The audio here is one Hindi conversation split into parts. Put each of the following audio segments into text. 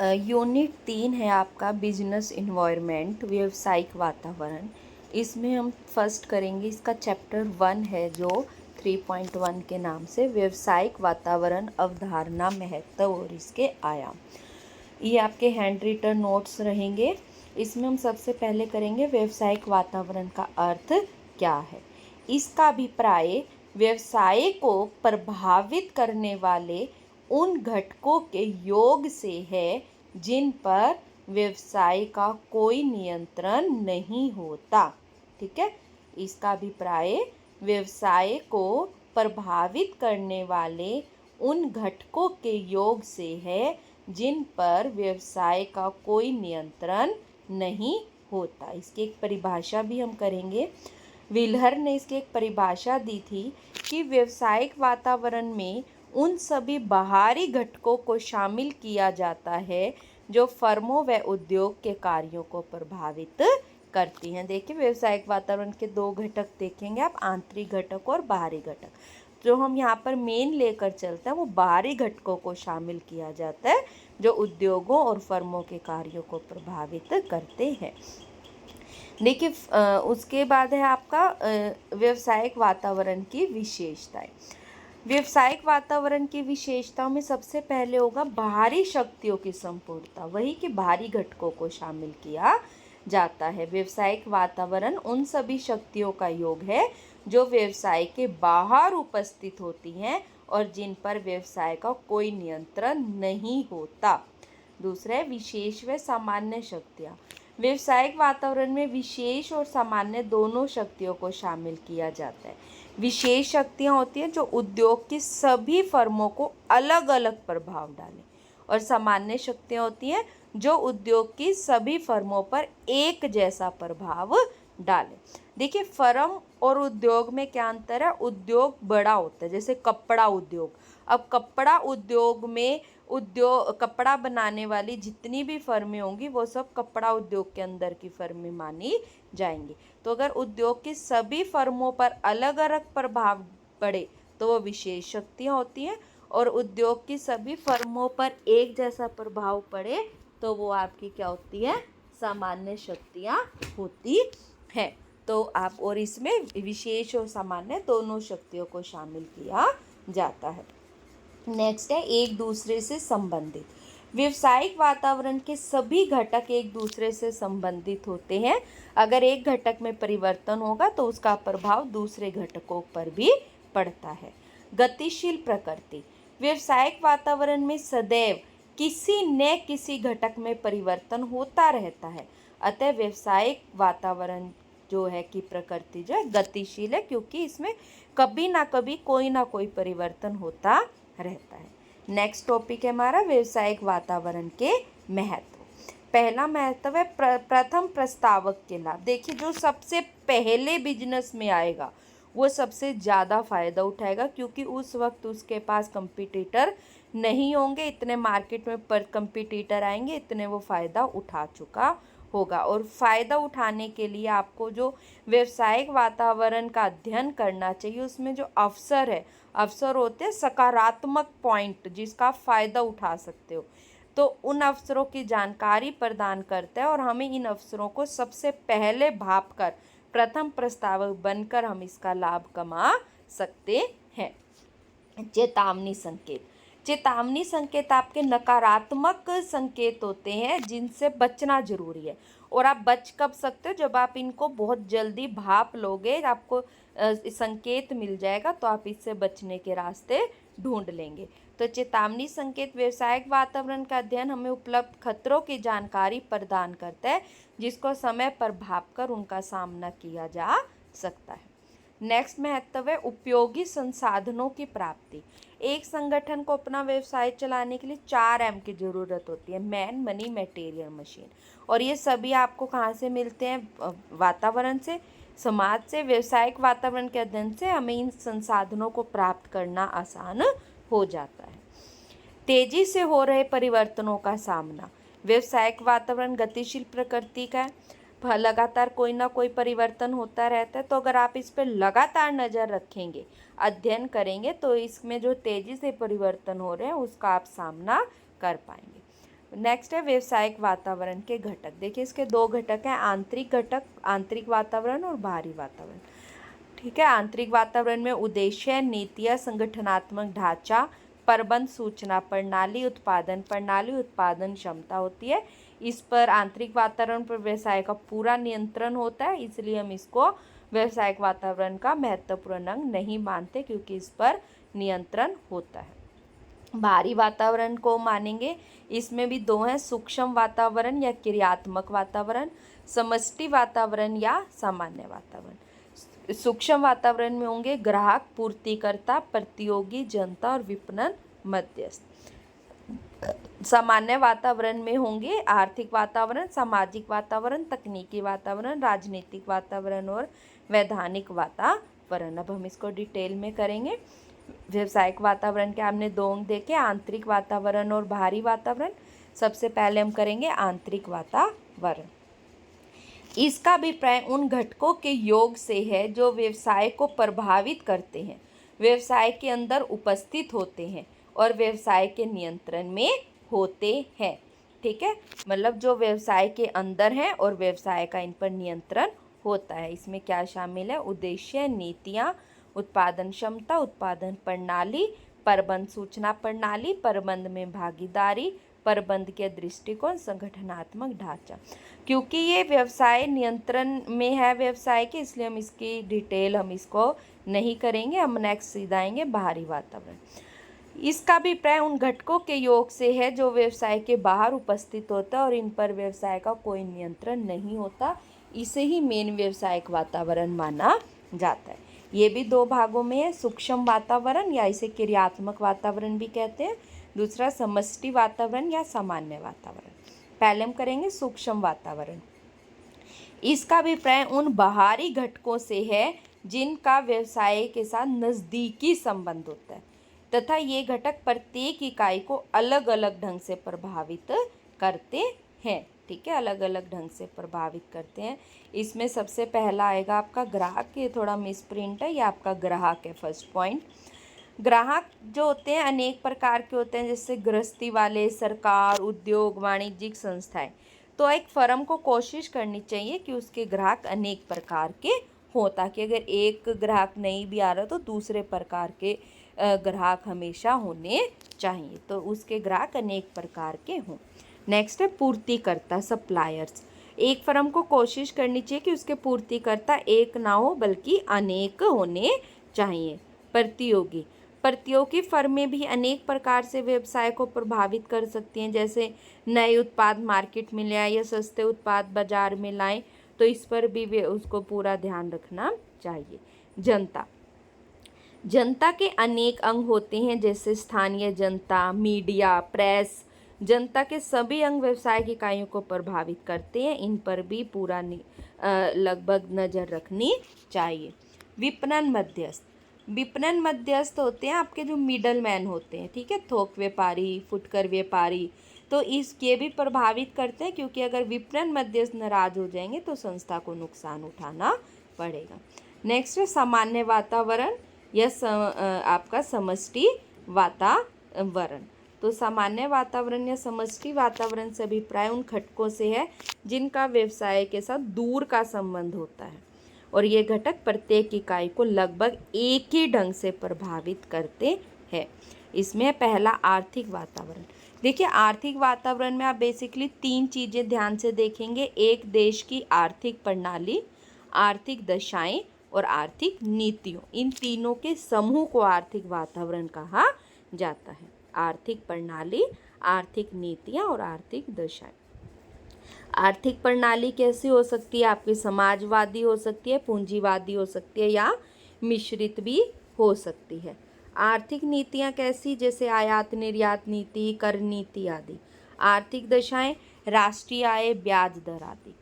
यूनिट 3 है आपका बिजनेस इन्वायरमेंट, व्यवसायिक वातावरण। इसमें हम फर्स्ट करेंगे, इसका चैप्टर 1 है जो 3.1 के नाम से व्यवसायिक वातावरण, अवधारणा, महत्व और इसके आयाम। ये आपके हैंड रिटन नोट्स रहेंगे। इसमें हम सबसे पहले करेंगे व्यवसायिक वातावरण का अर्थ क्या है। इसका अभिप्राय व्यवसाय को प्रभावित करने वाले उन घटकों के योग से है जिन पर व्यवसाय का कोई नियंत्रण नहीं होता। ठीक है, इसका अभिप्राय व्यवसाय को प्रभावित करने वाले उन घटकों के योग से है जिन पर व्यवसाय का कोई नियंत्रण नहीं होता। इसकी एक परिभाषा भी हम करेंगे। व्हीलर ने इसकी एक परिभाषा दी थी कि व्यवसायिक वातावरण में उन सभी बाहरी घटकों को शामिल किया जाता है जो फर्मों व उद्योग के कार्यों को प्रभावित करती हैं। देखिए, व्यवसायिक वातावरण के दो घटक देखेंगे आप, आंतरिक घटक और बाहरी घटक। जो हम यहाँ पर मेन लेकर चलते हैं वो बाहरी घटकों को शामिल किया जाता है जो उद्योगों और फर्मों के कार्यों को प्रभावित करते हैं। देखिए, उसके बाद है आपका व्यवसायिक वातावरण की विशेषताएं। व्यवसायिक वातावरण की विशेषताओं में सबसे पहले होगा बाहरी शक्तियों की संपूर्णता, वही कि बाहरी घटकों को शामिल किया जाता है। व्यवसायिक वातावरण उन सभी शक्तियों का योग है जो व्यवसाय के बाहर उपस्थित होती हैं और जिन पर व्यवसाय का कोई नियंत्रण नहीं होता। दूसरा है विशेष व सामान्य शक्तियाँ। व्यवसायिक वातावरण में विशेष और सामान्य दोनों शक्तियों को शामिल किया जाता है। विशेष शक्तियाँ होती हैं जो उद्योग की सभी फर्मों को अलग अलग प्रभाव डालें, और सामान्य शक्तियाँ होती हैं जो उद्योग की सभी फर्मों पर एक जैसा प्रभाव डालें। देखिए, फर्म और उद्योग में क्या अंतर है। उद्योग बड़ा होता है, जैसे कपड़ा उद्योग। अब कपड़ा उद्योग में कपड़ा बनाने वाली जितनी भी फर्में होंगी वो सब कपड़ा उद्योग के अंदर की फर्में मानी जाएंगी। तो अगर उद्योग की सभी फर्मों पर अलग अलग प्रभाव पड़े तो वो विशेष शक्तियाँ होती हैं, और उद्योग की सभी फर्मों पर एक जैसा प्रभाव पड़े तो वो आपकी क्या होती है, सामान्य शक्तियाँ होती हैं। तो आप, और इसमें विशेष और सामान्य दोनों शक्तियों को शामिल किया जाता है। नेक्स्ट है एक दूसरे से संबंधित। व्यवसायिक वातावरण के सभी घटक एक दूसरे से संबंधित होते हैं। अगर एक घटक में परिवर्तन होगा तो उसका प्रभाव दूसरे घटकों पर भी पड़ता है। गतिशील प्रकृति। व्यवसायिक वातावरण में सदैव किसी न किसी घटक में परिवर्तन होता रहता है। अतः व्यवसायिक वातावरण जो है कि प्रकृति जो है गतिशील है, क्योंकि इसमें कभी ना कभी कोई ना कोई परिवर्तन होता रहता है। नेक्स्ट टॉपिक है हमारा व्यवसायिक वातावरण के महत्व। पहला महत्व है प्रथम प्रस्तावक के लाभ। देखिए, जो सबसे पहले बिजनेस में आएगा वो सबसे ज़्यादा फायदा उठाएगा, क्योंकि उस वक्त उसके पास कंपटीटर नहीं होंगे। इतने मार्केट में पर कंपटीटर आएंगे, इतने वो फ़ायदा उठा चुका होगा। और फ़ायदा उठाने के लिए आपको जो व्यवसायिक वातावरण का अध्ययन करना चाहिए, उसमें जो अवसर होते हैं सकारात्मक पॉइंट जिसका फ़ायदा उठा सकते हो, तो उन अवसरों की जानकारी प्रदान करता है, और हमें इन अवसरों को सबसे पहले भाप कर प्रथम प्रस्तावक बनकर हम इसका लाभ कमा सकते हैं। चेतावनी संकेत। चेतावनी संकेत आपके नकारात्मक संकेत होते हैं जिनसे बचना जरूरी है। और आप बच कब सकते हो, जब आप इनको बहुत जल्दी भाप लोगे, आपको संकेत मिल जाएगा तो आप इससे बचने के रास्ते ढूंढ लेंगे। तो चेतावनी संकेत व्यवसायिक वातावरण का अध्ययन हमें उपलब्ध खतरों की जानकारी प्रदान करता है जिसको समय पर भाप कर उनका सामना किया जा सकता है। नेक्स्ट महत्व है उपयोगी संसाधनों की प्राप्ति। एक संगठन को अपना व्यवसाय चलाने के लिए 4M की ज़रूरत होती है, मैन, मनी, मटेरियल, मशीन। और ये सभी आपको कहाँ से मिलते हैं, वातावरण से, समाज से। व्यवसायिक वातावरण के अध्ययन से हमें इन संसाधनों को प्राप्त करना आसान हो जाता है। तेजी से हो रहे परिवर्तनों का सामना। व्यवसायिक वातावरण गतिशील प्रकृति का है, लगातार कोई ना कोई परिवर्तन होता रहता है। तो अगर आप इस पर लगातार नज़र रखेंगे, अध्ययन करेंगे, तो इसमें जो तेज़ी से परिवर्तन हो रहे हैं उसका आप सामना कर पाएंगे। नेक्स्ट है व्यवसायिक वातावरण के घटक। देखिए इसके दो घटक हैं, आंतरिक घटक, आंतरिक वातावरण और बाहरी वातावरण। ठीक है, आंतरिक वातावरण में उद्देश्य, नीतियाँ, संगठनात्मक ढांचा, प्रबंध, सूचना प्रणाली, उत्पादन प्रणाली, उत्पादन क्षमता होती है। इस पर आंतरिक वातावरण पर व्यवसाय का पूरा नियंत्रण होता है, इसलिए हम इसको व्यवसायिक वातावरण का महत्वपूर्ण अंग नहीं मानते, क्योंकि इस पर नियंत्रण होता है। बाहरी वातावरण को मानेंगे, इसमें भी दो हैं, सूक्ष्म वातावरण या क्रियात्मक वातावरण, समष्टि वातावरण या सामान्य वातावरण। सूक्ष्म वातावरण में होंगे ग्राहक, पूर्तिकर्ता, प्रतियोगी, जनता और विपणन मध्यस्थ। सामान्य वातावरण में होंगे आर्थिक वातावरण, सामाजिक वातावरण, तकनीकी वातावरण, राजनीतिक वातावरण और वैधानिक वातावरण। अब हम इसको डिटेल में करेंगे। व्यवसायिक वातावरण के हमने दो अंग देखे, आंतरिक वातावरण और बाहरी वातावरण। सबसे पहले हम करेंगे आंतरिक वातावरण। इसका अभिप्राय उन घटकों के योग से है जो व्यवसाय को प्रभावित करते हैं, व्यवसाय के अंदर उपस्थित होते हैं और व्यवसाय के नियंत्रण में होते हैं। ठीक है, मतलब जो व्यवसाय के अंदर हैं और व्यवसाय का इन पर नियंत्रण होता है। इसमें क्या शामिल है, उद्देश्य, नीतियाँ, उत्पादन क्षमता, उत्पादन प्रणाली, प्रबंध सूचना प्रणाली, प्रबंध में भागीदारी, प्रबंध के दृष्टिकोण, संगठनात्मक ढांचा। क्योंकि ये व्यवसाय नियंत्रण में है व्यवसाय के, इसलिए हम इसकी डिटेल हम इसको नहीं करेंगे। हम नेक्स्ट सीधा आएंगे बाहरी वातावरण। इसका अभिप्राय उन घटकों के योग से है जो व्यवसाय के बाहर उपस्थित होता है और इन पर व्यवसाय का कोई नियंत्रण नहीं होता। इसे ही मेन व्यवसायिक वातावरण माना जाता है। ये भी दो भागों में है, सूक्ष्म वातावरण या इसे क्रियात्मक वातावरण भी कहते हैं, दूसरा समष्टि वातावरण या सामान्य वातावरण। पहले हम करेंगे सूक्ष्म वातावरण। इसका अभिप्राय उन बाहरी घटकों से है जिनका व्यवसाय के साथ नज़दीकी संबंध होता है तथा ये घटक प्रत्येक इकाई को अलग अलग ढंग से प्रभावित करते हैं। ठीक है, अलग अलग ढंग से प्रभावित करते हैं। इसमें सबसे पहला आएगा आपका ग्राहक। ये थोड़ा मिसप्रिंट है, ये आपका ग्राहक है फर्स्ट पॉइंट। ग्राहक जो होते हैं अनेक प्रकार के होते हैं, जैसे गृहस्थी वाले, सरकार, उद्योग, वाणिज्यिक संस्थाएं। तो एक फर्म को कोशिश करनी चाहिए कि उसके ग्राहक अनेक प्रकार के हों, ताकि अगर एक ग्राहक नहीं भी आ रहा तो दूसरे प्रकार के ग्राहक हमेशा होने चाहिए, तो उसके ग्राहक अनेक प्रकार के हों। नेक्स्ट है पूर्तिकर्ता, सप्लायर्स। एक फर्म को कोशिश करनी चाहिए कि उसके पूर्तिकर्ता एक ना हो बल्कि अनेक होने चाहिए। प्रतियोगी, प्रतियोगी फर्में भी अनेक प्रकार से व्यवसाय को प्रभावित कर सकती हैं, जैसे नए उत्पाद मार्केट में ले आए या सस्ते उत्पाद बाजार में लाएं, तो इस पर भी वे उसको पूरा ध्यान रखना चाहिए। जनता, जनता के अनेक अंग होते हैं, जैसे स्थानीय जनता, मीडिया, प्रेस। जनता के सभी अंग व्यवसाय की इकाइयों को प्रभावित करते हैं, इन पर भी पूरा लगभग नज़र रखनी चाहिए। विपणन मध्यस्थ, विपणन मध्यस्थ होते हैं आपके जो मिडल मैन होते हैं, ठीक है, थोक व्यापारी, फुटकर व्यापारी, तो ये भी प्रभावित करते हैं, क्योंकि अगर विपणन मध्यस्थ नाराज हो जाएंगे तो संस्था को नुकसान उठाना पड़ेगा। नेक्स्ट है सामान्य वातावरण या आपका समष्टि वातावरण। तो सामान्य वातावरण या समष्टि वातावरण से अभिप्राय उन घटकों से है जिनका व्यवसाय के साथ दूर का संबंध होता है और ये घटक प्रत्येक इकाई को लगभग एक ही ढंग से प्रभावित करते हैं। इसमें पहला आर्थिक वातावरण। देखिए आर्थिक वातावरण में आप बेसिकली तीन चीज़ें ध्यान से देखेंगे, एक देश की आर्थिक प्रणाली, आर्थिक दशाएं और आर्थिक नीतियों, इन तीनों के समूह को आर्थिक वातावरण कहा जाता है। आर्थिक प्रणाली, आर्थिक नीतियाँ और आर्थिक दशाएं। आर्थिक प्रणाली कैसी हो सकती है आपकी, समाजवादी हो सकती है, पूंजीवादी हो सकती है या मिश्रित भी हो सकती है। आर्थिक नीतियाँ कैसी, जैसे आयात निर्यात नीति, कर नीति आदि। आर्थिक दशाएं, राष्ट्रीय आय, ब्याज दर आदि।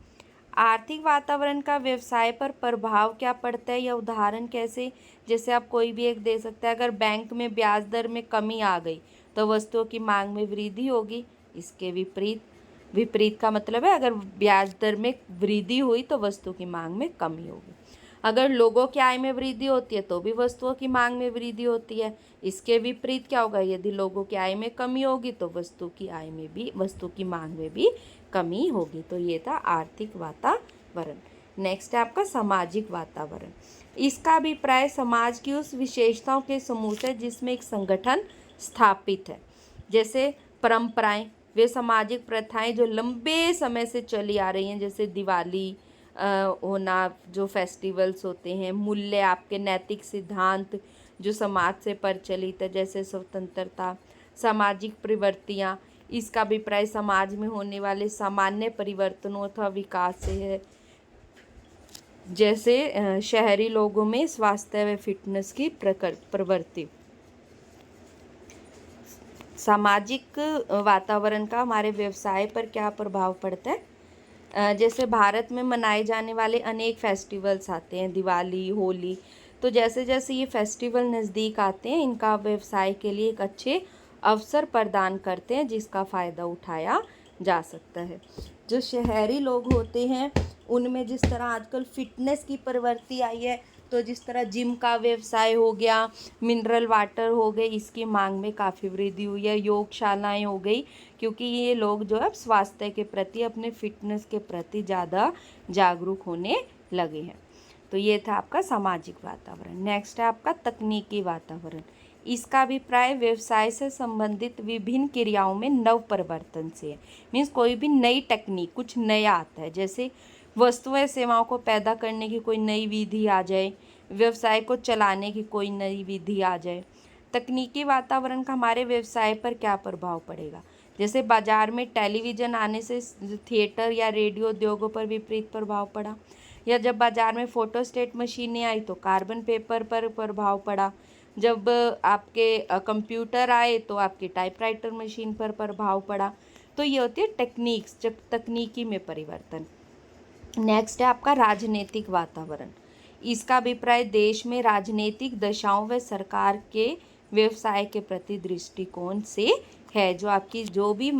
आर्थिक वातावरण का व्यवसाय पर प्रभाव क्या पड़ता है या उदाहरण कैसे, जैसे आप कोई भी एक दे सकते हैं, अगर बैंक में ब्याज दर में कमी आ गई तो वस्तुओं की मांग में वृद्धि होगी। इसके विपरीत का मतलब है अगर ब्याज दर में वृद्धि हुई तो वस्तु की मांग में कमी होगी। अगर लोगों की आय में वृद्धि होती है तो भी वस्तुओं की मांग में वृद्धि होती है। इसके विपरीत क्या होगा, यदि लोगों की आय में कमी होगी तो वस्तु की मांग में भी कमी होगी। तो ये था आर्थिक वातावरण। नेक्स्ट है आपका सामाजिक वातावरण। इसका अभिप्राय समाज की उस विशेषताओं के समूह से जिसमें एक संगठन स्थापित है। जैसे परंपराएं, वे सामाजिक प्रथाएं जो लंबे समय से चली आ रही हैं, जैसे दिवाली होना, जो फेस्टिवल्स होते हैं। मूल्य, आपके नैतिक सिद्धांत जो समाज से प्रचलित है, जैसे स्वतंत्रता। सामाजिक प्रवृत्तियाँ, इसका अभिप्राय समाज में होने वाले सामान्य परिवर्तनों अथवा विकास से है। जैसे शहरी लोगों में स्वास्थ्य व फिटनेस की प्रवृत्ति। सामाजिक वातावरण का हमारे व्यवसाय पर क्या प्रभाव पड़ता है। जैसे भारत में मनाए जाने वाले अनेक फेस्टिवल्स आते हैं, दिवाली, होली। तो जैसे जैसे ये फेस्टिवल नज़दीक आते हैं, इनका व्यवसाय के लिए एक अच्छे अवसर प्रदान करते हैं जिसका फ़ायदा उठाया जा सकता है। जो शहरी लोग होते हैं उनमें जिस तरह आजकल फिटनेस की प्रवृत्ति आई है, तो जिस तरह जिम का व्यवसाय हो गया, मिनरल वाटर हो गए, इसकी मांग में काफ़ी वृद्धि हुई है। योगशालाएं हो गई, क्योंकि ये लोग जो है स्वास्थ्य के प्रति, अपने फिटनेस के प्रति ज़्यादा जागरूक होने लगे हैं। तो ये था आपका सामाजिक वातावरण। नेक्स्ट है आपका तकनीकी वातावरण। इसका अभिप्राय व्यवसाय से संबंधित विभिन्न क्रियाओं में नव परिवर्तन से है। मीन्स कोई भी नई टेक्निक, कुछ नया आता है। जैसे वस्तुएं सेवाओं को पैदा करने की कोई नई विधि आ जाए, व्यवसाय को चलाने की कोई नई विधि आ जाए। तकनीकी वातावरण का हमारे व्यवसाय पर क्या प्रभाव पड़ेगा। जैसे बाजार में टेलीविज़न आने से थिएटर या रेडियो उद्योगों पर विपरीत प्रभाव पड़ा, या जब बाजार में फोटोस्टेट मशीनें आई तो कार्बन पेपर पर प्रभाव पड़ा। जब आपके कंप्यूटर आए तो आपके टाइपराइटर मशीन पर प्रभाव पड़ा। तो ये होती है टेक्निक्स, जब तकनीकी में परिवर्तन। नेक्स्ट है आपका राजनीतिक वातावरण। इसका अभिप्राय देश में राजनीतिक दशाओं व सरकार के व्यवसाय के प्रति दृष्टिकोण से है। जो आपकी जो भी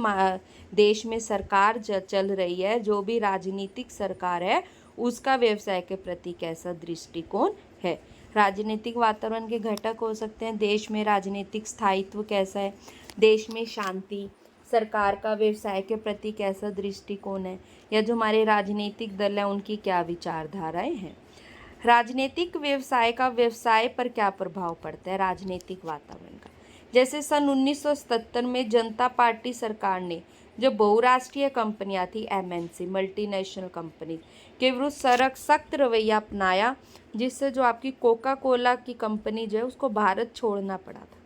देश में सरकार चल रही है, जो भी राजनीतिक सरकार है, उसका व्यवसाय के प्रति कैसा दृष्टिकोण है। राजनीतिक वातावरण के घटक हो सकते हैं, देश में राजनीतिक स्थायित्व कैसा है, देश में शांति, सरकार का व्यवसाय के प्रति कैसा दृष्टिकोण है, या जो हमारे राजनीतिक दल हैं उनकी क्या विचारधाराएं हैं। राजनीतिक व्यवसाय का व्यवसाय पर क्या प्रभाव पड़ता है राजनीतिक वातावरण का। जैसे सन 1977 में जनता पार्टी सरकार ने जो बहुराष्ट्रीय कंपनियां थी, एमएनसी, मल्टीनेशनल कंपनी, के विरुद्ध सख्त रवैया अपनाया, जिससे जो आपकी कोका कोला की कंपनी जो है उसको भारत छोड़ना पड़ा था।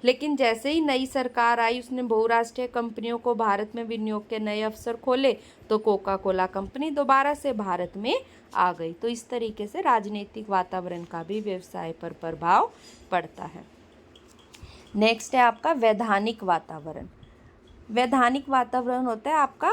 लेकिन जैसे ही नई सरकार आई, उसने बहुराष्ट्रीय कंपनियों को भारत में विनियोग के नए अवसर खोले, तो कोका कोला कंपनी दोबारा से भारत में आ गई। तो इस तरीके से राजनीतिक वातावरण का भी व्यवसाय पर प्रभाव पड़ता है। नेक्स्ट है आपका वैधानिक वातावरण। वैधानिक वातावरण होता है आपका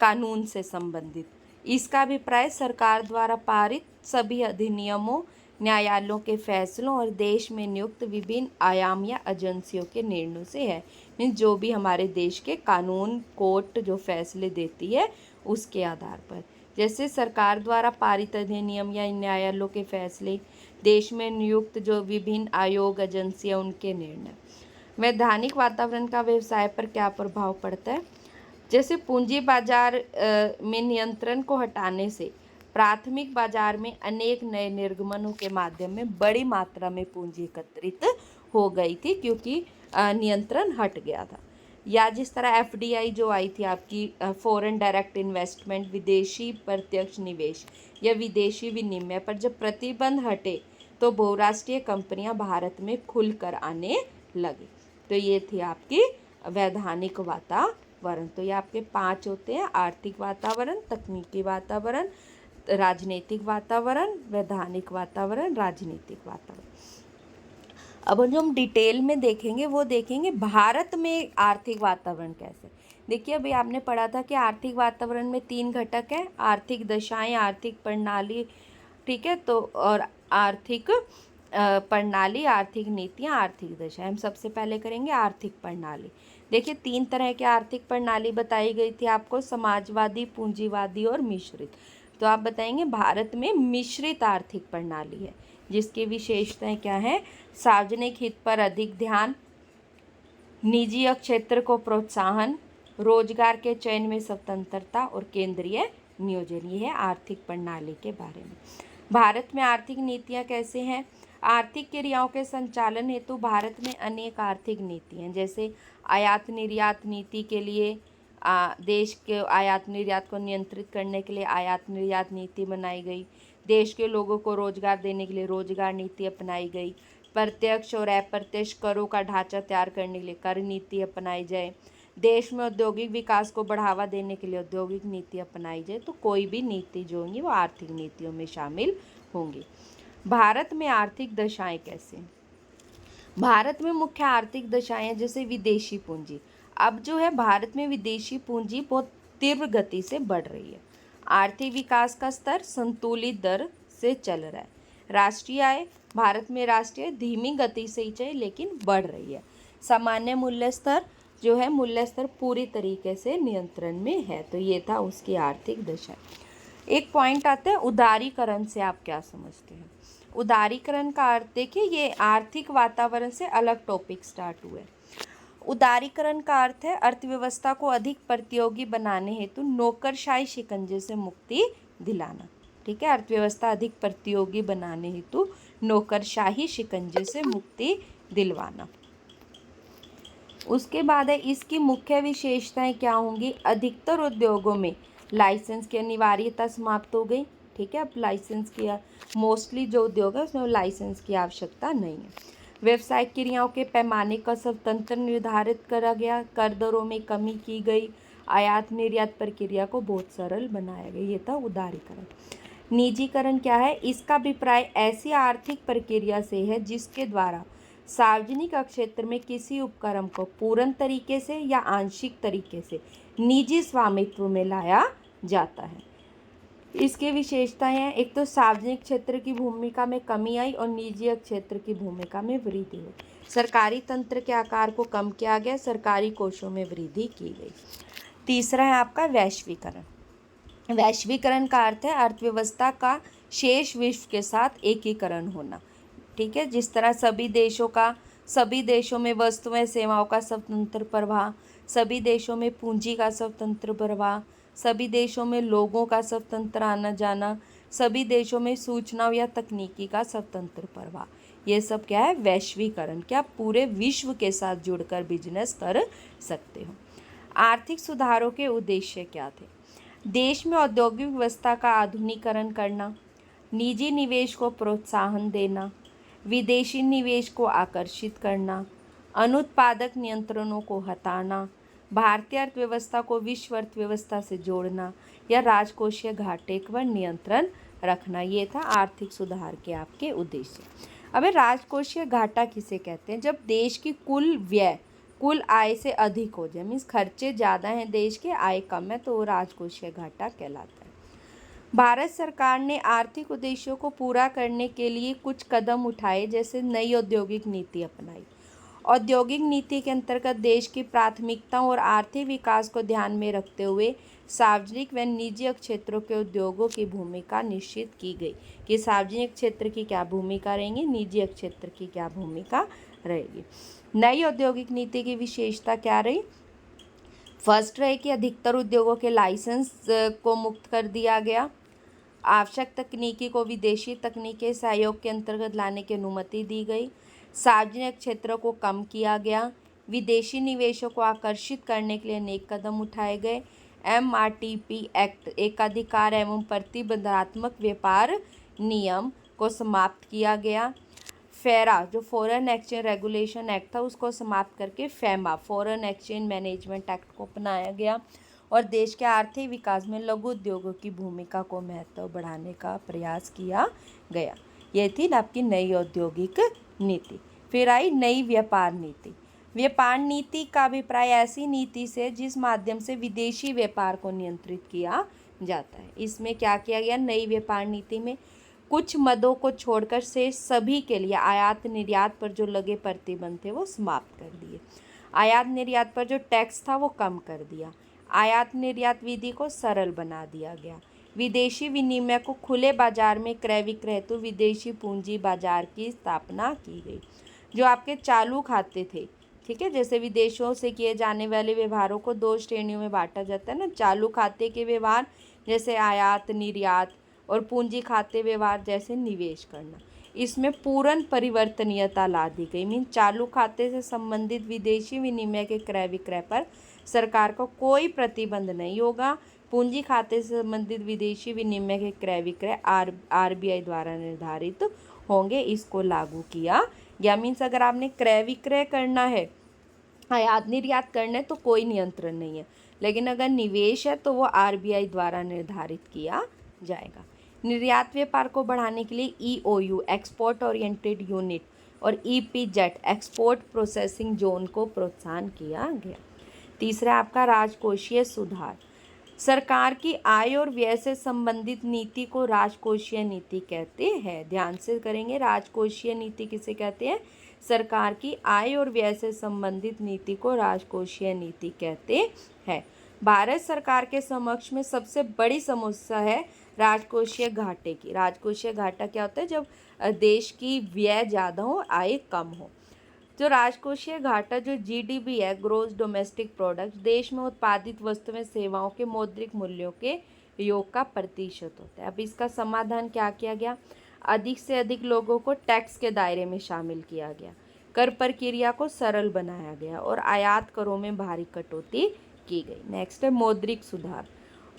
कानून से संबंधित। इसका अभिप्राय सरकार द्वारा पारित सभी अधिनियमों, न्यायालयों के फैसलों और देश में नियुक्त विभिन्न आयाम या एजेंसियों के निर्णयों से है। मीन्स जो भी हमारे देश के कानून, कोर्ट जो फैसले देती है उसके आधार पर। जैसे सरकार द्वारा पारित अधिनियम या न्यायालयों के फैसले, देश में नियुक्त जो विभिन्न आयोग, एजेंसियाँ, उनके निर्णय। वैधानिक वातावरण का व्यवसाय पर क्या प्रभाव पड़ता है। जैसे पूंजी बाजार में नियंत्रण को हटाने से प्राथमिक बाजार में अनेक नए निर्गमनों के माध्यम में बड़ी मात्रा में पूंजी एकत्रित हो गई थी, क्योंकि नियंत्रण हट गया था। या जिस तरह एफडीआई जो आई थी आपकी, फॉरेन डायरेक्ट इन्वेस्टमेंट, विदेशी प्रत्यक्ष निवेश या विदेशी विनिमय पर जब प्रतिबंध हटे तो बहुराष्ट्रीय कंपनियां भारत में खुलकर आने लगी। तो ये थी आपकी वैधानिक वातावरण। तो ये आपके 5 होते हैं: आर्थिक वातावरण, तकनीकी वातावरण, राजनीतिक वातावरण, वैधानिक वातावरण, राजनीतिक वातावरण। अब जो हम डिटेल में देखेंगे वो देखेंगे भारत में आर्थिक वातावरण कैसे। देखिए, अभी आपने पढ़ा था कि आर्थिक वातावरण में 3 घटक हैं: आर्थिक दशाएं, आर्थिक प्रणाली, ठीक है, तो और आर्थिक प्रणाली, आर्थिक नीतियाँ, आर्थिक दशा। हम सबसे पहले करेंगे आर्थिक प्रणाली। देखिए, 3 तरह की आर्थिक प्रणाली बताई गई थी आपको: समाजवादी, पूंजीवादी और मिश्रित। तो आप बताएंगे भारत में मिश्रित आर्थिक प्रणाली है, जिसकी विशेषताएं क्या है? सार्वजनिक हित पर अधिक ध्यान, निजी क्षेत्र को प्रोत्साहन, रोजगार के चयन में स्वतंत्रता और केंद्रीय नियोजन। ये है आर्थिक प्रणाली के बारे में। भारत में आर्थिक नीतियाँ कैसे हैं? आर्थिक क्रियाओं के संचालन हेतु भारत में अनेक आर्थिक नीति हैं, जैसे आयात निर्यात नीति के लिए देश के आयात निर्यात को नियंत्रित करने के लिए आयात निर्यात नीति बनाई गई। देश के लोगों को रोजगार देने के लिए रोजगार नीति अपनाई गई। प्रत्यक्ष और अप्रत्यक्ष करों का ढांचा तैयार करने के लिए कर नीति अपनाई जाए। देश में औद्योगिक विकास को बढ़ावा देने के लिए औद्योगिक नीति अपनाई जाए। तो कोई भी नीति जो होंगी वो आर्थिक नीतियों में शामिल होंगी। भारत में आर्थिक दशाएं कैसे? भारत में मुख्य आर्थिक दशाएं जैसे विदेशी पूंजी। अब जो है भारत में विदेशी पूंजी बहुत तीव्र गति से बढ़ रही है। आर्थिक विकास का स्तर संतुलित दर से चल रहा है। राष्ट्रीय आय, भारत में राष्ट्रीय धीमी गति से ही चाहिए लेकिन बढ़ रही है। सामान्य मूल्य स्तर जो है, मूल्य स्तर पूरी तरीके से नियंत्रण में है। तो ये था उसकी आर्थिक दशा। एक पॉइंट आता है उदारीकरण से आप क्या समझते हैं? उदारीकरण का अर्थ देखिए, ये आर्थिक वातावरण से अलग टॉपिक स्टार्ट हुआ है। उदारीकरण का अर्थ है अर्थव्यवस्था को अधिक प्रतियोगी बनाने हेतु नौकरशाही शिकंजे से मुक्ति दिलाना। ठीक है, अर्थव्यवस्था अधिक प्रतियोगी बनाने हेतु नौकरशाही शिकंजे से मुक्ति दिलवाना। उसके बाद है इसकी मुख्य विशेषताएं क्या होंगी? अधिकतर उद्योगों में लाइसेंस की अनिवार्यता समाप्त हो गई। ठीक है, अब लाइसेंस की मोस्टली जो उद्योग है उसमें लाइसेंस की आवश्यकता नहीं है। व्यवसायिक क्रियाओं के पैमाने का स्वतंत्र निर्धारित करा गया। कर दरों में कमी की गई। आयात निर्यात प्रक्रिया को बहुत सरल बनाया गया। ये था उदारीकरण। निजीकरण क्या है? इसका अभिप्राय ऐसी आर्थिक प्रक्रिया से है जिसके द्वारा सार्वजनिक क्षेत्र में किसी उपक्रम को पूर्ण तरीके से या आंशिक तरीके से निजी स्वामित्व में लाया जाता है। इसकी विशेषताएं हैं, एक तो सार्वजनिक क्षेत्र की भूमिका में कमी आई और निजी क्षेत्र की भूमिका में वृद्धि हुई। सरकारी तंत्र के आकार को कम किया गया, सरकारी कोषों में वृद्धि की गई। तीसरा है आपका वैश्वीकरण। वैश्वीकरण का अर्थ है अर्थव्यवस्था का शेष विश्व के साथ एकीकरण होना। ठीक है, जिस तरह सभी देशों में वस्तुएं सेवाओं का स्वतंत्र प्रवाह, सभी देशों में पूंजी का स्वतंत्र प्रवाह, सभी देशों में लोगों का स्वतंत्र आना जाना, सभी देशों में सूचनाओं या तकनीकी का स्वतंत्र प्रवाह, ये सब क्या है? वैश्वीकरण। क्या पूरे विश्व के साथ जुड़कर बिजनेस कर सकते हो। आर्थिक सुधारों के उद्देश्य क्या थे? देश में औद्योगिक व्यवस्था का आधुनिकीकरण करना, निजी निवेश को प्रोत्साहन देना, विदेशी निवेश को आकर्षित करना, अनुत्पादक नियंत्रणों को हटाना, भारतीय अर्थव्यवस्था को विश्व अर्थव्यवस्था से जोड़ना या राजकोषीय घाटे पर नियंत्रण रखना। ये था आर्थिक सुधार के आपके उद्देश्य। अब राजकोषीय घाटा किसे कहते हैं? जब देश की कुल व्यय कुल आय से अधिक हो जाए, मीन्स खर्चे ज़्यादा हैं देश के, आय कम है, तो वो राजकोषीय घाटा कहलाता है। भारत सरकार ने आर्थिक उद्देश्यों को पूरा करने के लिए कुछ कदम उठाए, जैसे नई औद्योगिक नीति अपनाई। औद्योगिक नीति के अंतर्गत देश की प्राथमिकताओं और आर्थिक विकास को ध्यान में रखते हुए सार्वजनिक व निजी क्षेत्रों के उद्योगों की भूमिका निश्चित की गई कि सार्वजनिक क्षेत्र की क्या भूमिका रहेगी, निजी क्षेत्र की क्या भूमिका रहेगी। नई औद्योगिक नीति की विशेषता क्या रही? फर्स्ट रहे कि अधिकतर उद्योगों के लाइसेंस को मुक्त कर दिया गया। आवश्यक तकनीकी को विदेशी तकनीकी सहयोग के अंतर्गत लाने की अनुमति दी गई। सार्वजनिक क्षेत्रों को कम किया गया। विदेशी निवेशों को आकर्षित करने के लिए अनेक कदम उठाए गए। MRTP एक्ट, एकाधिकार एवं प्रतिबंधात्मक व्यापार नियम को समाप्त किया गया। फेरा, जो फॉरेन एक्सचेंज रेगुलेशन एक्ट था, उसको समाप्त करके FEMA, foreign exchange management act को अपनाया गया। और देश के आर्थिक विकास में लघु उद्योगों की भूमिका को महत्व बढ़ाने का प्रयास किया गया। ये थी आपकी नई औद्योगिक नीति। फिर आई नई व्यापार नीति। व्यापार नीति का अभिप्राय ऐसी नीति से जिस माध्यम से विदेशी व्यापार को नियंत्रित किया जाता है। इसमें क्या किया गया? नई व्यापार नीति में कुछ मदों को छोड़कर से सभी के लिए आयात निर्यात पर जो लगे प्रतिबंध थे वो समाप्त कर दिए। आयात निर्यात पर जो टैक्स था वो कम कर दिया। आयात निर्यात विधि को सरल बना दिया गया। विदेशी विनिमय को खुले बाजार में क्रय विक्रय हेतु विदेशी पूंजी बाजार की स्थापना की गई। जो आपके चालू खाते थे, ठीक है, जैसे विदेशों से किए जाने वाले व्यवहारों को दो श्रेणियों में बांटा जाता है ना, चालू खाते के व्यवहार जैसे आयात निर्यात, और पूंजी खाते व्यवहार जैसे निवेश करना। इसमें पूर्ण परिवर्तनीयता ला दी गई। मीन चालू खाते से संबंधित विदेशी विनिमय के क्रय विक्रय पर सरकार का कोई प्रतिबंध नहीं होगा। पूंजी खाते से संबंधित विदेशी विनिमय के क्रय विक्रय आरबीआई द्वारा निर्धारित होंगे, इसको लागू किया गया। मीन्स अगर आपने क्रय विक्रय करना है, आयात निर्यात करना है, तो कोई नियंत्रण नहीं है, लेकिन अगर निवेश है तो वो आरबीआई द्वारा निर्धारित किया जाएगा। निर्यात व्यापार को बढ़ाने के लिए ईओयू एक्सपोर्ट ओरिएंटेड यूनिट और ईपीजेड एक्सपोर्ट प्रोसेसिंग जोन को प्रोत्साहन किया गया। तीसरा आपका राजकोषीय सुधार। सरकार की आय और व्यय से संबंधित नीति को राजकोषीय नीति कहते हैं। ध्यान से करेंगे, राजकोषीय नीति किसे कहते हैं? सरकार की आय और व्यय से संबंधित नीति को राजकोषीय नीति कहते हैं। भारत सरकार के समक्ष में सबसे बड़ी समस्या है राजकोषीय घाटे की। राजकोषीय घाटा क्या होता है? जब देश की व्यय ज़्यादा हो, आय कम हो। जो राजकोषीय घाटा जो जीडीपी है, ग्रोस डोमेस्टिक प्रोडक्ट, देश में उत्पादित वस्तुएं सेवाओं के मौद्रिक मूल्यों के योग का प्रतिशत होता है। अब इसका समाधान क्या किया गया? अधिक से अधिक लोगों को टैक्स के दायरे में शामिल किया गया, कर प्रक्रिया को सरल बनाया गया और आयात करों में भारी कटौती की गई। नेक्स्ट है मौद्रिक सुधार।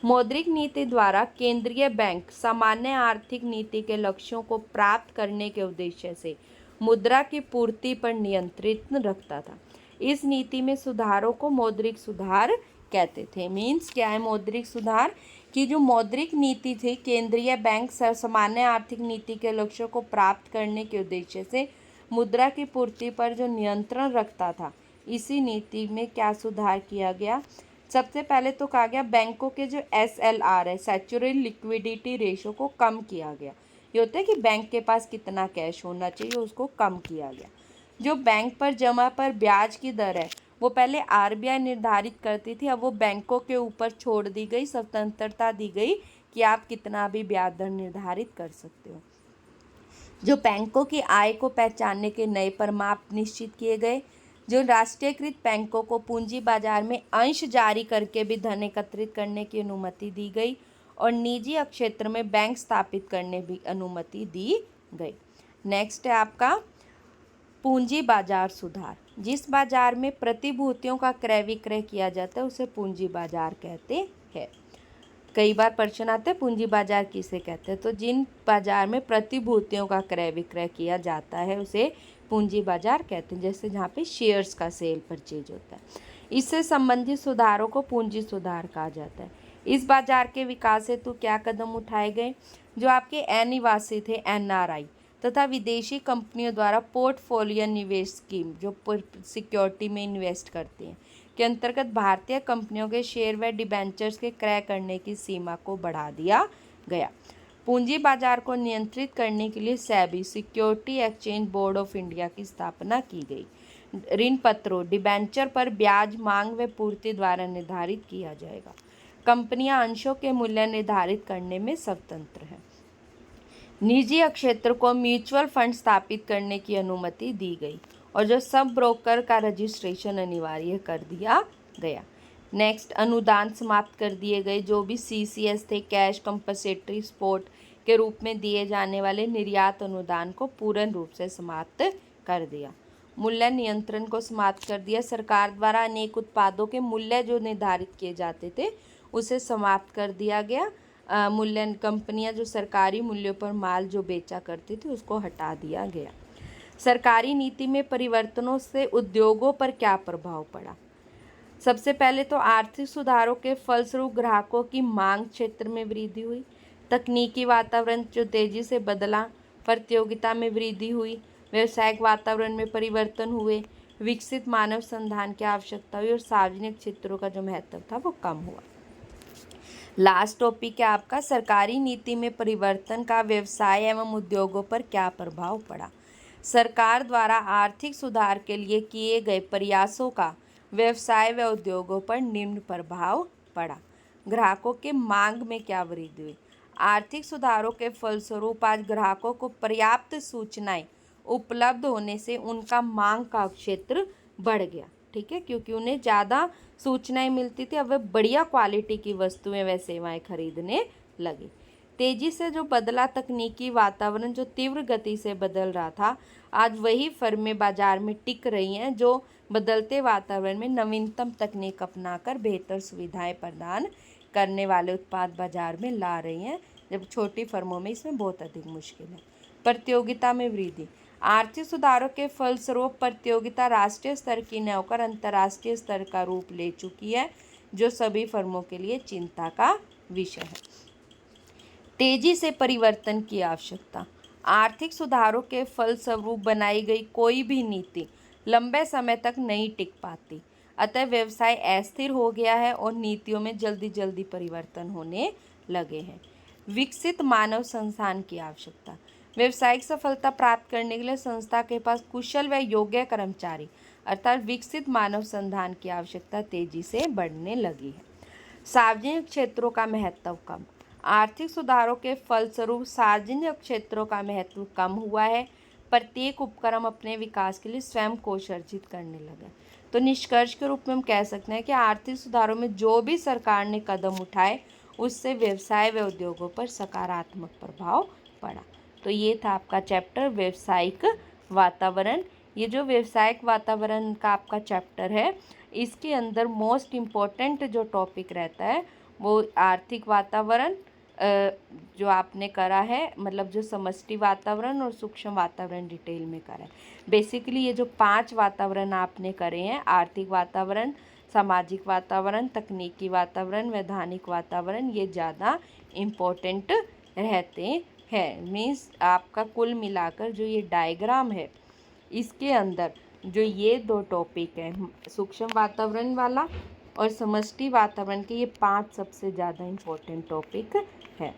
मौद्रिक नीति द्वारा केंद्रीय बैंक सामान्य आर्थिक नीति के लक्ष्यों को प्राप्त करने के उद्देश्य से मुद्रा की पूर्ति पर नियंत्रित रखता था। इस नीति में सुधारों को मौद्रिक सुधार कहते थे। मीन्स क्या है मौद्रिक सुधार? कि जो मौद्रिक नीति थी, केंद्रीय बैंक सामान्य आर्थिक नीति के लक्ष्यों को प्राप्त करने के उद्देश्य से मुद्रा की पूर्ति पर जो नियंत्रण रखता था, इसी नीति में क्या सुधार किया गया? सबसे पहले तो कहा गया बैंकों के जो SLR है, सैचुरेटेड लिक्विडिटी रेशो, को कम किया गया। ये होता है कि बैंक के पास कितना कैश होना चाहिए, उसको कम किया गया। जो बैंक पर जमा पर ब्याज की दर है, वो पहले आरबीआई निर्धारित करती थी, अब वो बैंकों के ऊपर छोड़ दी गई, स्वतंत्रता दी गई कि आप कितना भी ब्याज दर निर्धारित कर सकते हो। जो बैंकों की आय को पहचानने के नए प्रमाप निश्चित किए गए। जो राष्ट्रीयकृत बैंकों को पूंजी बाजार में अंश जारी करके भी धन एकत्रित करने की अनुमति दी गई और निजी क्षेत्र में बैंक स्थापित करने की अनुमति दी गई। नेक्स्ट है आपका पूंजी बाजार सुधार। जिस बाजार में प्रतिभूतियों का क्रय विक्रय किया जाता है उसे पूंजी बाजार कहते हैं। कई बार प्रश्न आता है पूंजी बाजार किसे कहते हैं? तो जिन बाजार में प्रतिभूतियों का क्रय विक्रय किया जाता है उसे पूंजी बाजार कहते हैं, जैसे जहाँ पे शेयर्स का सेल परचेज होता है। इससे संबंधित सुधारों को पूंजी सुधार कहा जाता है। इस बाजार के विकास हेतु क्या कदम उठाए गए? जो आपके अनिवासी थे NRI तथा विदेशी कंपनियों द्वारा पोर्टफोलियो निवेश स्कीम, जो सिक्योरिटी में इन्वेस्ट करते हैं, के अंतर्गत भारतीय कंपनियों के शेयर व डिबेंचर्स के क्रय करने की सीमा को बढ़ा दिया गया। पूंजी बाजार को नियंत्रित करने के लिए SEBI, security exchange board of India की स्थापना की गई। ऋण पत्रों, डिबेंचर पर ब्याज मांग व पूर्ति द्वारा निर्धारित किया जाएगा। कंपनियां अंशों के मूल्य निर्धारित करने में स्वतंत्र हैं। निजी क्षेत्र को म्यूचुअल फंड स्थापित करने की अनुमति दी गई और जो सब ब्रोकर का रजिस्ट्रेशन अनिवार्य कर दिया गया। नेक्स्ट, अनुदान समाप्त कर दिए गए। जो भी CCS थे, कैश कंपनसेटरी सपोर्ट के रूप में दिए जाने वाले निर्यात अनुदान को पूर्ण रूप से समाप्त कर दिया। मूल्य नियंत्रण को समाप्त कर दिया। सरकार द्वारा अनेक उत्पादों के मूल्य जो निर्धारित किए जाते थे उसे समाप्त कर दिया गया। मूल्य कंपनियां जो सरकारी मूल्यों पर माल जो बेचा करती थी उसको हटा दिया गया। सरकारी नीति में परिवर्तनों से उद्योगों पर क्या प्रभाव पड़ा? सबसे पहले तो आर्थिक सुधारों के फलस्वरूप ग्राहकों की मांग क्षेत्र में वृद्धि हुई। तकनीकी वातावरण जो तेजी से बदला, प्रतियोगिता में वृद्धि हुई, व्यावसायिक वातावरण में परिवर्तन हुए, विकसित मानव संसाधन की आवश्यकता हुई और सार्वजनिक क्षेत्रों का जो महत्व था वो कम हुआ। लास्ट टॉपिक है आपका सरकारी नीति में परिवर्तन का व्यवसाय एवं उद्योगों पर क्या प्रभाव पड़ा। सरकार द्वारा आर्थिक सुधार के लिए किए गए प्रयासों का व्यवसाय व उद्योगों पर निम्न प्रभाव पड़ा। ग्राहकों के मांग में क्या वृद्धि हुई। आर्थिक सुधारों के फलस्वरूप आज ग्राहकों को पर्याप्त सूचनाएं उपलब्ध होने से उनका मांग का क्षेत्र बढ़ गया। ठीक है, क्योंकि उन्हें ज़्यादा सूचनाएं मिलती थी, अब वे बढ़िया क्वालिटी की वस्तुएं व सेवाएं खरीदने लगे। तेजी से जो बदला तकनीकी वातावरण जो तीव्र गति से बदल रहा था, आज वही फर्में बाजार में टिक रही हैं जो बदलते वातावरण में नवीनतम तकनीक अपनाकर बेहतर सुविधाएं प्रदान करने वाले उत्पाद बाजार में ला रही हैं, जब छोटी फर्मों में इसमें बहुत अधिक मुश्किल है। प्रतियोगिता में वृद्धि। आर्थिक सुधारों के फलस्वरूप प्रतियोगिता राष्ट्रीय स्तर की न होकर अंतर्राष्ट्रीय स्तर का रूप ले चुकी है, जो सभी फर्मों के लिए चिंता का विषय है। तेजी से परिवर्तन की आवश्यकता। आर्थिक सुधारों के फलस्वरूप बनाई गई कोई भी नीति लंबे समय तक नहीं टिक पाती, अतः व्यवसाय अस्थिर हो गया है और नीतियों में जल्दी जल्दी परिवर्तन होने लगे हैं। विकसित मानव संसाधन की आवश्यकता। व्यावसायिक सफलता प्राप्त करने के लिए संस्था के पास कुशल व योग्य कर्मचारी अर्थात विकसित मानव संसाधन की आवश्यकता तेजी से बढ़ने लगी है। सार्वजनिक क्षेत्रों का महत्व कम। आर्थिक सुधारों के फलस्वरूप सार्वजनिक क्षेत्रों का महत्व कम हुआ है। प्रत्येक उपक्रम अपने विकास के लिए स्वयं कोष अर्जित करने लगा। तो निष्कर्ष के रूप में हम कह सकते हैं कि आर्थिक सुधारों में जो भी सरकार ने कदम उठाए उससे व्यवसाय व उद्योगों पर सकारात्मक प्रभाव पड़ा। तो ये था आपका चैप्टर व्यावसायिक वातावरण। ये जो व्यावसायिक वातावरण का आपका चैप्टर है, इसके अंदर मोस्ट इम्पोर्टेंट जो टॉपिक रहता है वो आर्थिक वातावरण जो आपने करा है, मतलब जो समष्टि वातावरण और सूक्ष्म वातावरण डिटेल में करा है। बेसिकली ये जो 5 वातावरण आपने करे हैं, आर्थिक वातावरण, सामाजिक वातावरण, तकनीकी वातावरण, वैधानिक वातावरण, ये ज़्यादा इम्पोर्टेंट रहते हैं। मीन्स आपका कुल मिलाकर जो ये डायग्राम है, इसके अंदर जो ये 2 टॉपिक हैं, सूक्ष्म वातावरण वाला और समष्टि वातावरण के, ये 5 सबसे ज़्यादा इम्पोर्टेंट टॉपिक है।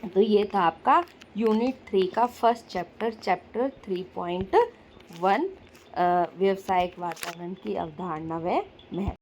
तो ये था आपका यूनिट 3 का फर्स्ट चैप्टर, चैप्टर 3.1 व्यावसायिक वातावरण की अवधारणा व महत्व।